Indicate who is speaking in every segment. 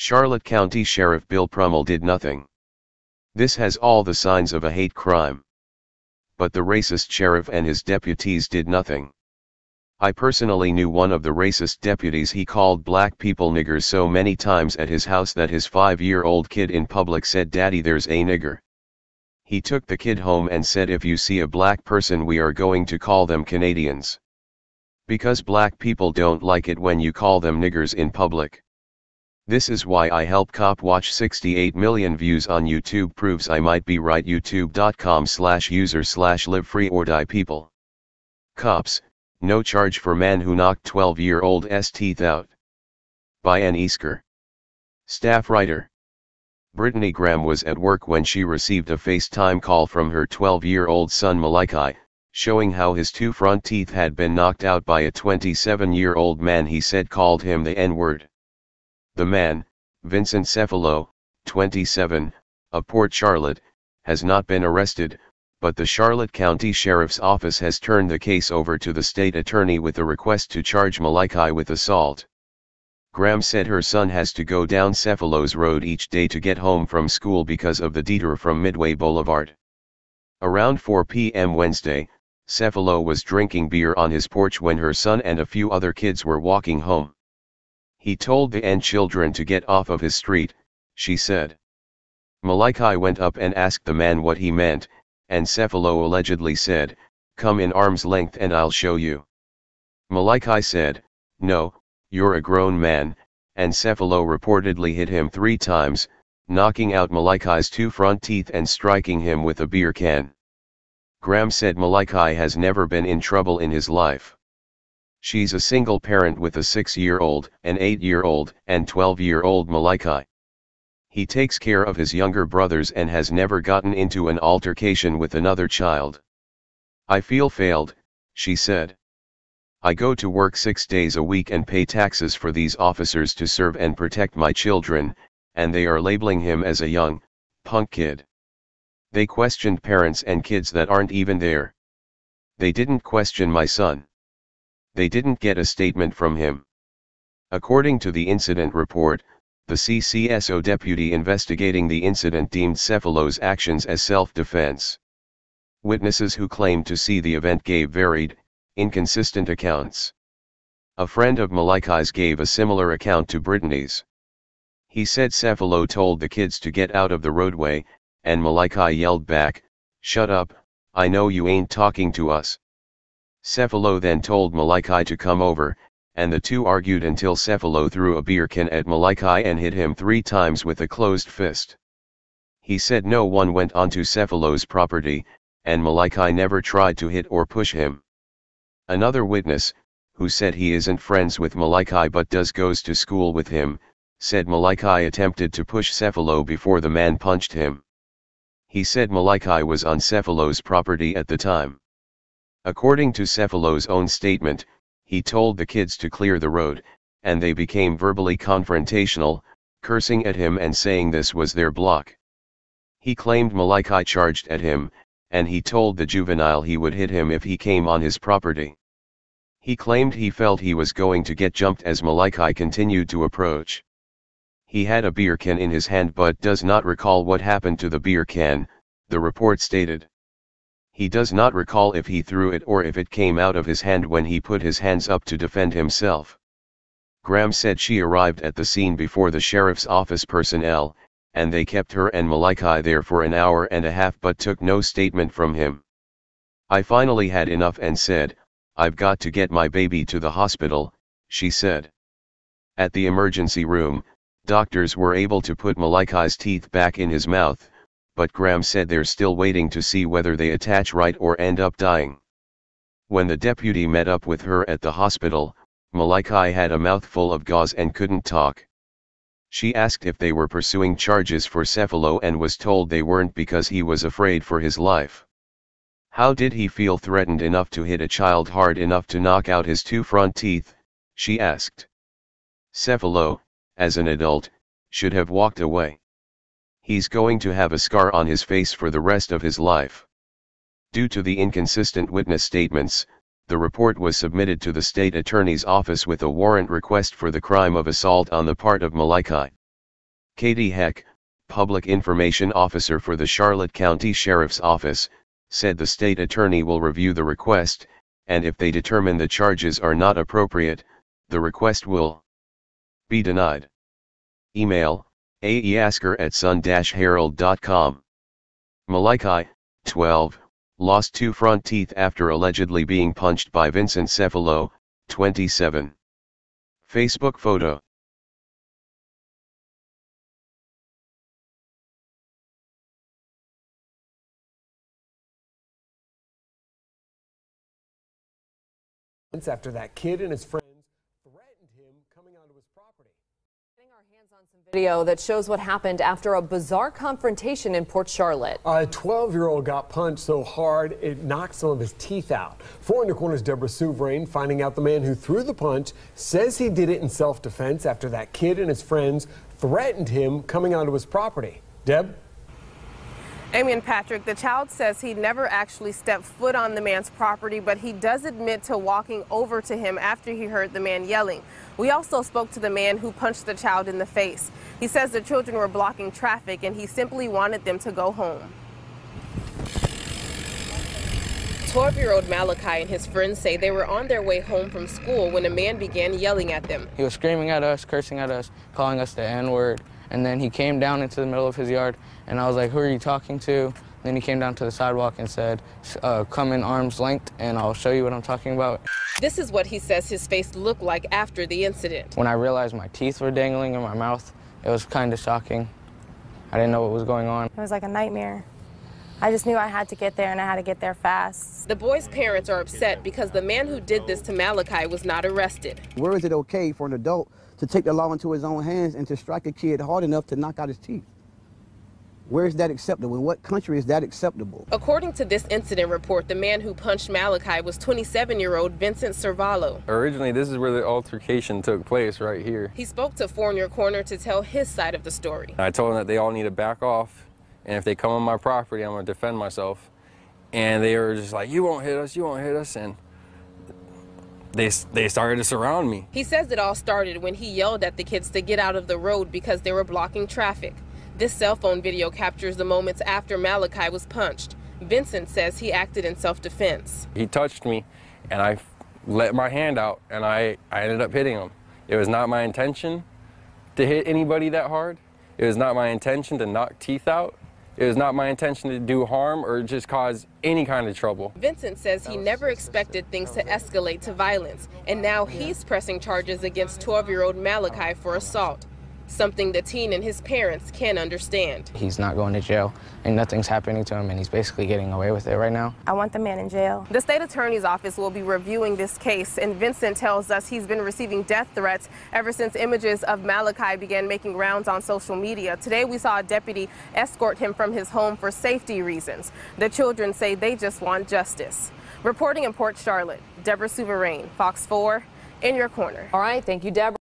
Speaker 1: Charlotte County Sheriff Bill Prummell did nothing. This has all the signs of a hate crime. But the racist sheriff and his deputies did nothing. I personally knew one of the racist deputies. He called black people niggers so many times at his house that his 5-year-old kid in public said, "Daddy, there's a nigger." He took the kid home and said, "If you see a black person, we are going to call them Canadians. Because black people don't like it when you call them niggers in public." This is why I help COPWATCH. 68 million views on YouTube proves I might be right. youtube.com/user/live-free-or-die-people. Cops, no charge for man who knocked 12-year-old's teeth out. By Ann Easker. Staff writer. Brittany Graham was at work when she received a FaceTime call from her 12-year-old son Malachi, showing how his 2 front teeth had been knocked out by a 27-year-old man he said called him the N-word. The man, Vincent Cephalo, 27, of Port Charlotte, has not been arrested, but the Charlotte County Sheriff's Office has turned the case over to the state attorney with a request to charge Malachi with assault. Graham said her son has to go down Cephalo's road each day to get home from school because of the detour from Midway Boulevard. Around 4 p.m. Wednesday, Cephalo was drinking beer on his porch when her son and a few other kids were walking home. He told the N children to get off of his street, she said. Malachi went up and asked the man what he meant, and Cephalo allegedly said, "Come in arm's length and I'll show you." Malachi said, "No, you're a grown man," and Cephalo reportedly hit him 3 times, knocking out Malachi's 2 front teeth and striking him with a beer can. Graham said Malachi has never been in trouble in his life. She's a single parent with a 6-year-old, an 8-year-old, and 12-year-old Malachi. He takes care of his younger brothers and has never gotten into an altercation with another child. "I feel failed," she said. "I go to work 6 days a week and pay taxes for these officers to serve and protect my children, and they are labeling him as a young, punk kid. They questioned parents and kids that aren't even there. They didn't question my son. They didn't get a statement from him." According to the incident report, the CCSO deputy investigating the incident deemed Cephalo's actions as self-defense. Witnesses who claimed to see the event gave varied, inconsistent accounts. A friend of Malachi's gave a similar account to Brittany's. He said Cephalo told the kids to get out of the roadway, and Malachi yelled back, "Shut up, I know you ain't talking to us." Cephalo then told Malachi to come over, and the two argued until Cephalo threw a beer can at Malachi and hit him 3 times with a closed fist. He said no one went onto Cephalo's property, and Malachi never tried to hit or push him. Another witness, who said he isn't friends with Malachi but goes to school with him, said Malachi attempted to push Cephalo before the man punched him. He said Malachi was on Cephalo's property at the time. According to Cephalo's own statement, he told the kids to clear the road, and they became verbally confrontational, cursing at him and saying this was their block. He claimed Malachi charged at him, and he told the juvenile he would hit him if he came on his property. He claimed he felt he was going to get jumped as Malachi continued to approach. He had a beer can in his hand but does not recall what happened to the beer can, the report stated. He does not recall if he threw it or if it came out of his hand when he put his hands up to defend himself. Graham said she arrived at the scene before the sheriff's office personnel, and they kept her and Malachi there for an hour and a half but took no statement from him. "I finally had enough and said, I've got to get my baby to the hospital," she said. At the emergency room, doctors were able to put Malachi's teeth back in his mouth, but Graham said they're still waiting to see whether they attach right or end up dying. When the deputy met up with her at the hospital, Malachi had a mouthful of gauze and couldn't talk. She asked if they were pursuing charges for Cephalo and was told they weren't because he was afraid for his life. How did he feel threatened enough to hit a child hard enough to knock out his 2 front teeth, she asked. Cephalo, as an adult, should have walked away. He's going to have a scar on his face for the rest of his life. Due to the inconsistent witness statements, the report was submitted to the state attorney's office with a warrant request for the crime of assault on the part of Malachi. Katie Heck, Public Information Officer for the Charlotte County Sheriff's Office, said the state attorney will review the request, and if they determine the charges are not appropriate, the request will be denied. Email, aeasker@sun-herald.com. Malachi, 12, lost 2 front teeth after allegedly being punched by Vincent Cefalo, 27. Facebook photo.
Speaker 2: After that kid and his friends threatened him coming onto his property.
Speaker 3: Getting our hands on some video that shows what happened after a bizarre confrontation in Port Charlotte.
Speaker 2: A 12-year-old got punched so hard it knocked some of his teeth out. 4 in the Corner's Deborah Souverain finding out the man who threw the punch says he did it in self-defense after that kid and his friends threatened him coming onto his property. Deb?
Speaker 4: Amy and Patrick, the child says he never actually stepped foot on the man's property, but he does admit to walking over to him after he heard the man yelling. We also spoke to the man who punched the child in the face. He says the children were blocking traffic and he simply wanted them to go home. 12-year-old Malachi and his friends say they were on their way home from school when a man began yelling at them.
Speaker 5: He was screaming at us, cursing at us, calling us the N-word, and then he came down into the middle of his yard, and I was like, who are you talking to? Then he came down to the sidewalk and said, come in arm's length, and I'll show you what I'm talking about.
Speaker 4: This is what he says his face looked like after the incident.
Speaker 5: When I realized my teeth were dangling in my mouth, it was kind of shocking. I didn't know what was going on.
Speaker 6: It was like a nightmare. I just knew I had to get there, and I had to get there fast.
Speaker 4: The boy's parents are upset because the man who did this to Malachi was not arrested.
Speaker 7: Where is it okay for an adult to take the law into his own hands and to strike a kid hard enough to knock out his teeth? Where is that acceptable? In what country is that acceptable?
Speaker 4: According to this incident report, the man who punched Malachi was 27-year-old Vincent Cervallo.
Speaker 8: Originally, this is where the altercation took place, right here.
Speaker 4: He spoke to 4 in Your Corner to tell his side of the story.
Speaker 8: I told them that they all need to back off, and if they come on my property, I'm going to defend myself. And they were just like, you won't hit us, you won't hit us, and they started to surround me.
Speaker 4: He says it all started when he yelled at the kids to get out of the road because they were blocking traffic. This cell phone video captures the moments after Malachi was punched. Vincent says he acted in self-defense.
Speaker 8: He touched me, and I let my hand out, and I ended up hitting him. It was not my intention to hit anybody that hard. It was not my intention to knock teeth out. It was not my intention to do harm or just cause any kind of trouble.
Speaker 4: Vincent says he never expected things to escalate to violence, and now he's pressing charges against 12-year-old Malachi for assault, something the teen and his parents can't understand.
Speaker 5: He's not going to jail, and nothing's happening to him, and he's basically getting away with it right now.
Speaker 6: I want the man in jail.
Speaker 4: The state attorney's office will be reviewing this case, and Vincent tells us he's been receiving death threats ever since images of Malachi began making rounds on social media. Today we saw a deputy escort him from his home for safety reasons. The children say they just want justice. Reporting in Port Charlotte, Deborah Souverain, Fox 4, in your corner.
Speaker 3: All right, thank you, Deborah.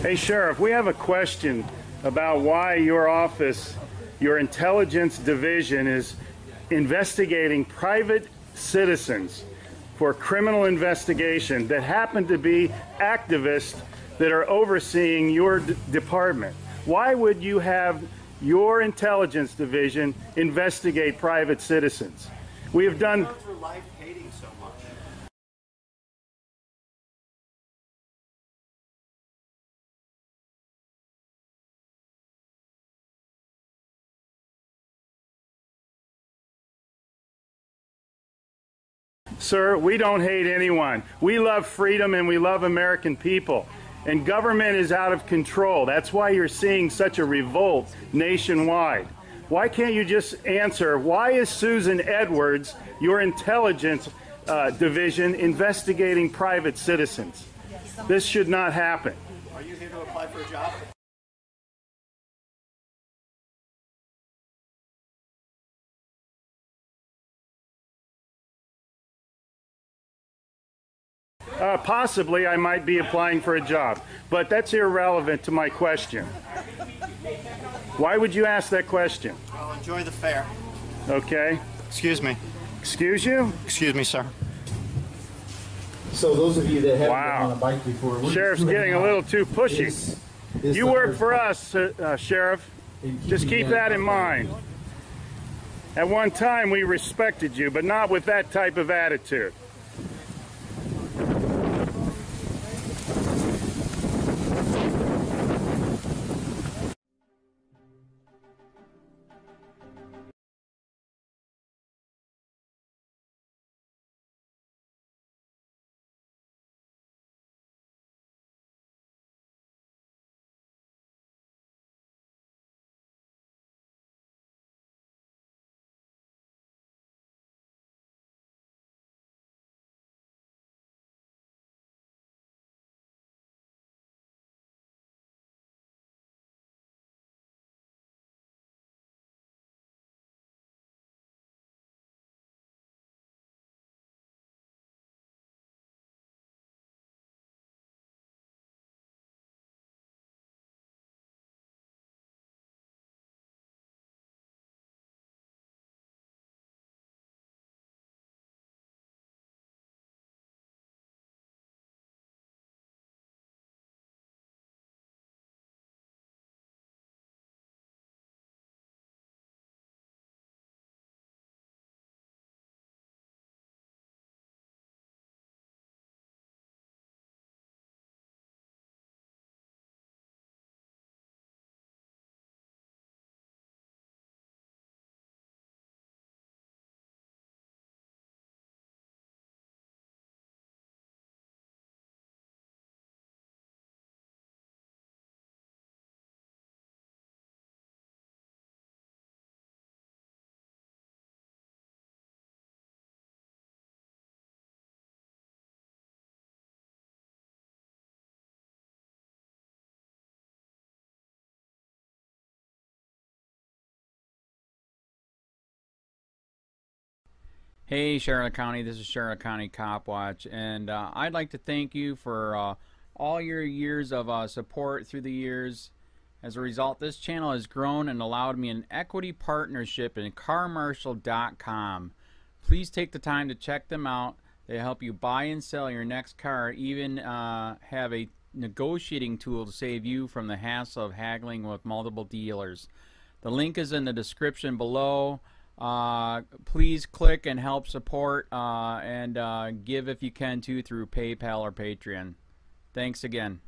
Speaker 9: Hey, Sheriff, we have a question about why your office, your intelligence division, is investigating private citizens for criminal investigation that happen to be activists that are overseeing your department. Why would you have your intelligence division investigate private citizens. We have done... Sir, we don't hate anyone. We love freedom and we love American people. And government is out of control. That's why you're seeing such a revolt nationwide. Why can't you just answer, why is Susan Edwards, your intelligence division, investigating private citizens? This should not happen.
Speaker 10: Are you here to apply for a job?
Speaker 9: Possibly I might be applying for a job, but that's irrelevant to my question. Why would you ask that question?
Speaker 10: Well, enjoy the fair.
Speaker 9: Okay.
Speaker 10: Excuse me.
Speaker 9: Excuse you?
Speaker 10: Excuse me, sir.
Speaker 11: So those of you that haven't
Speaker 9: wow.
Speaker 11: been on a bike before,
Speaker 9: Sheriff's getting a little too pushy. You work for us, Sheriff. Just keep that in mind. At one time we respected you, but not with that type of attitude.
Speaker 12: Hey Charlotte County, this is Charlotte County COPWATCH, and I'd like to thank you for all your years of support through the years. As a result, this channel has grown and allowed me an equity partnership in carmarshal.com. Please take the time to check them out. They help you buy and sell your next car, even have a negotiating tool to save you from the hassle of haggling with multiple dealers. The link is in the description below. Please click and help support and give if you can too through PayPal or Patreon. Thanks again.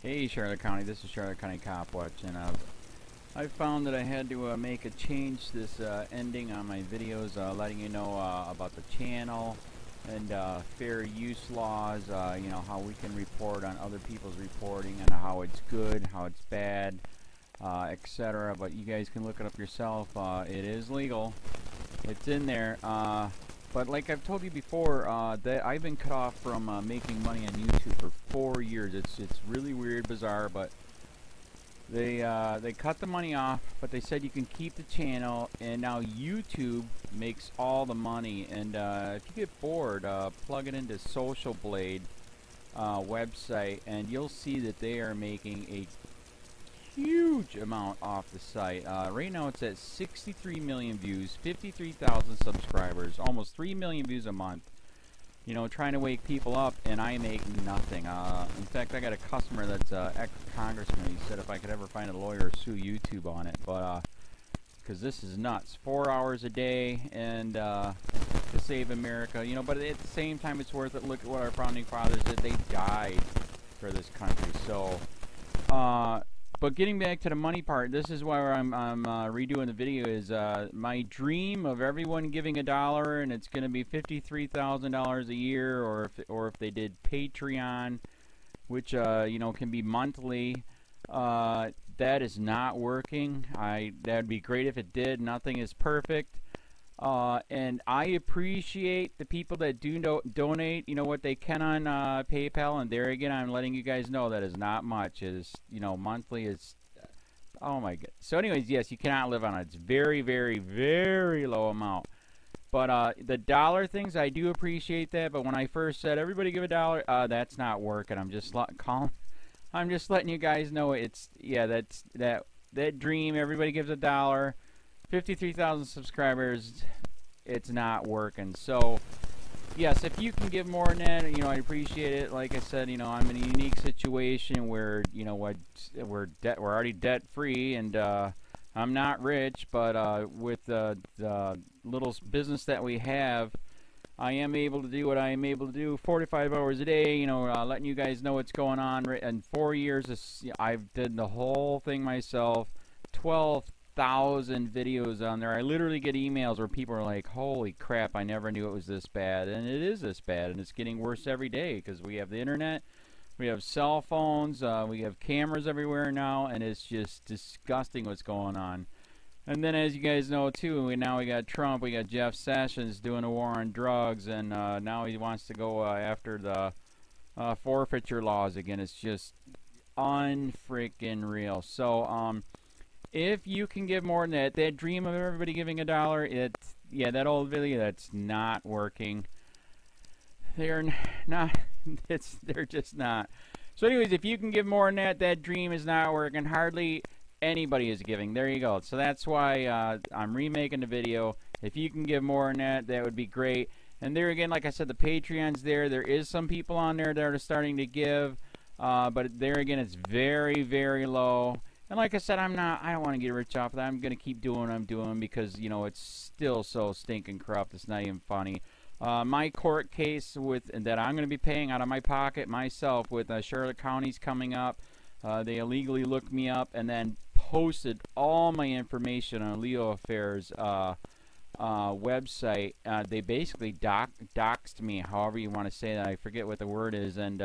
Speaker 12: Hey Charlotte County, this is Charlotte County COPWATCH, and I found that I had to make a change this ending on my videos, letting you know about the channel and fair use laws, you know, how we can report on other people's reporting and how it's good, how it's bad, etc. But you guys can look it up yourself. It is legal. It's in there. But like I've told you before, that I've been cut off from making money on YouTube for 4 years. It's really weird, bizarre, but they cut the money off, but they said you can keep the channel, and now YouTube makes all the money. And if you get bored, plug it into Social Blade website, and you'll see that they are making a huge amount off the site. Right now it's at 63 million views, 53,000 subscribers, almost 3 million views a month. you know, trying to wake people up, and I make nothing. In fact, I got a customer that's ex-congressman. He said if I could ever find a lawyer, sue YouTube on it. But because this is nuts. 4 hours a day, and to save America, you know. But at the same time, it's worth it. Look at what our founding fathers did. They died for this country. So, but getting back to the money part, this is why I'm redoing the video. Is my dream of everyone giving $1, and it's going to be $53,000 a year, or if they did Patreon, which you know, can be monthly. That is not working. That'd be great if it did. Nothing is perfect. And I appreciate the people that do donate, you know, what they can on PayPal. And there again, I'm letting you guys know that is not much. It is, you know, monthly is, oh my god. So anyways, yes, you cannot live on it. It's very, very, very low amount. But the dollar things, I do appreciate that. But when I first said everybody give $1, that's not working. I'm just I'm just letting you guys know it's, yeah, that dream. Everybody gives $1. 53,000 subscribers, it's not working. So yes, if you can give more than that, you know, I appreciate it. Like I said, you know, I'm in a unique situation where, you know, we're already debt free, and I'm not rich, but with the little business that we have, I am able to do what I am able to do 45 hours a day, you know, letting you guys know what's going on. In 4 years, I've did the whole thing myself. 12,000 videos on there. I literally get emails where people are like, holy crap, I never knew it was this bad. And it is this bad, and it's getting worse every day because we have the internet, we have cell phones, we have cameras everywhere now, and it's just disgusting what's going on. And then, as you guys know too, now we got Trump, we got Jeff Sessions doing a war on drugs, and now he wants to go after the forfeiture laws again. It's just unfreaking real. So if you can give more than that dream of everybody giving $1, it's, yeah, that old video, that's not working. They're not, they're just not. So anyways, if you can give more than that dream is not working. Hardly anybody is giving. There you go. So that's why I'm remaking the video. If you can give more than that, that would be great. And there again, like I said, the Patreon's there. There is some people on there that are starting to give, but there again, it's very, very low. And like I said, I don't want to get rich off of that. I'm going to keep doing what I'm doing because, you know, it's still so stinking corrupt. It's not even funny. My court case that I'm going to be paying out of my pocket myself with Charlotte County's coming up. They illegally looked me up and then posted all my information on LEOAFFAIRS website. They basically doxed me, however you want to say that. I forget what the word is, and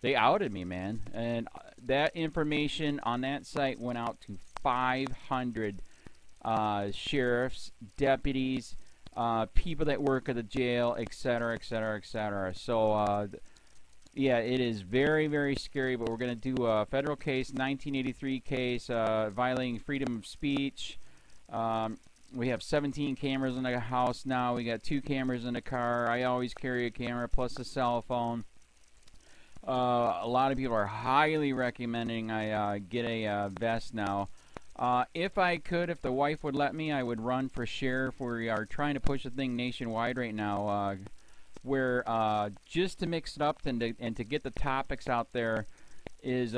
Speaker 12: they outed me, man. And that information on that site went out to 500 sheriffs, deputies, people that work at the jail, etc., etc., etc. So yeah, it is very, very scary, but we're going to do a federal case, 1983 case, violating freedom of speech. We have 17 cameras in the house now. We got 2 cameras in the car. I always carry a camera plus a cell phone. A lot of people are highly recommending I get a vest now. If I could, if the wife would let me, I would run for sheriff. We are trying to push the thing nationwide right now. Where just to mix it up and to get the topics out there is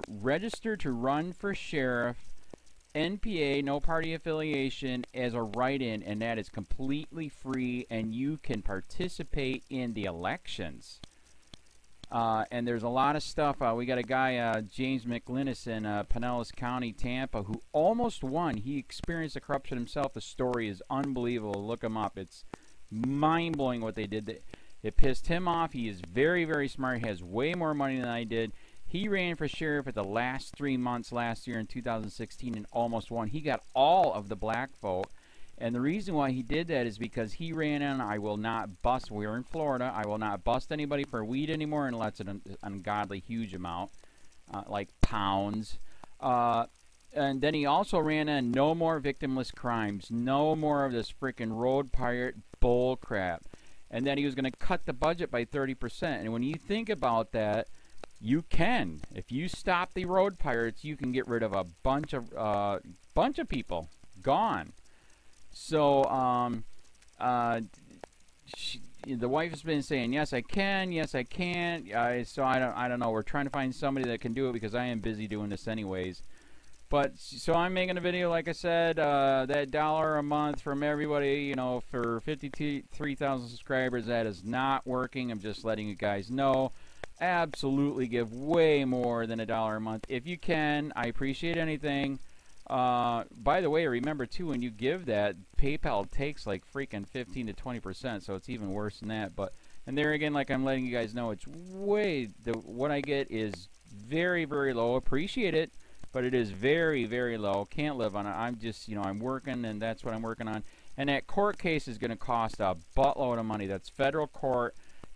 Speaker 12: register to run for sheriff, NPA, no party affiliation, as a write-in, and that is completely free, and you can participate in the elections. And there's a lot of stuff. We got a guy, James McLinnis in Pinellas County, Tampa, who almost won. He experienced the corruption himself. The story is unbelievable. Look him up. It's mind-blowing what they did. It pissed him off. He is very, very smart. He has way more money than I did. He ran for sheriff at the last 3 months last year in 2016 and almost won. He got all of the black vote. And the reason why he did that is because he ran in, I will not bust, we're in Florida, I will not bust anybody for weed anymore unless it's an ungodly huge amount, like pounds. And then he also ran in, no more victimless crimes, no more of this freaking road pirate bull crap. And then he was going to cut the budget by 30%. And when you think about that, you can. If you stop the road pirates, you can get rid of a bunch of people. Gone. So, the wife has been saying, yes, I can, yes, I can't. So I don't know. We're trying to find somebody that can do it because I am busy doing this anyways. But so I'm making a video, like I said, that $1 a month from everybody, you know, for 53,000 subscribers, that is not working. I'm just letting you guys know. Absolutely give way more than $1 a month if you can. I appreciate anything. By the way, remember too, when you give that, PayPal takes like freaking 15 to 20%, so it's even worse than that. But and there again, like I'm letting you guys know, it's way what I get is very, very low. Appreciate it, but it is very, very low. Can't live on it. I'm just, you know, I'm working, and that's what I'm working on. And that court case is going to cost a buttload of money. That's federal court.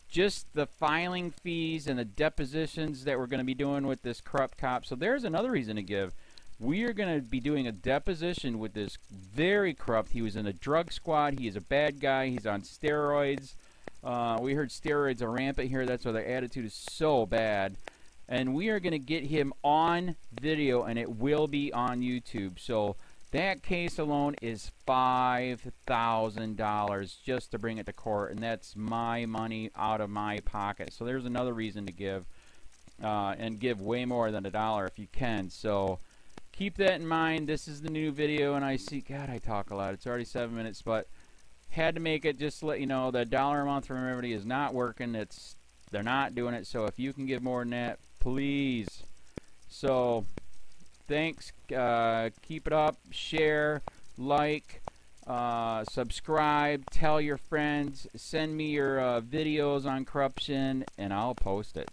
Speaker 12: Just the filing fees and the depositions that we're going to be doing with this corrupt cop. So there's another reason to give. We are going to be doing a deposition with this very corrupt. He was in a drug squad. He is a bad guy. He's on steroids. We heard steroids are rampant here. That's why their attitude is so bad. And we are going to get him on video, and it will be on YouTube. So that case alone is $5,000 just to bring it to court, and that's my money out of my pocket. So there's another reason to give, and give way more than $1 if you can. So keep that in mind. This is the new video, and I see, God, I talk a lot. It's already 7 minutes, but had to make it just to let you know that $1 a month from everybody is not working. They're not doing it. So if you can give more than that, please. So thanks. Keep it up. Share, like, subscribe, tell your friends, send me your videos on corruption, and I'll post it.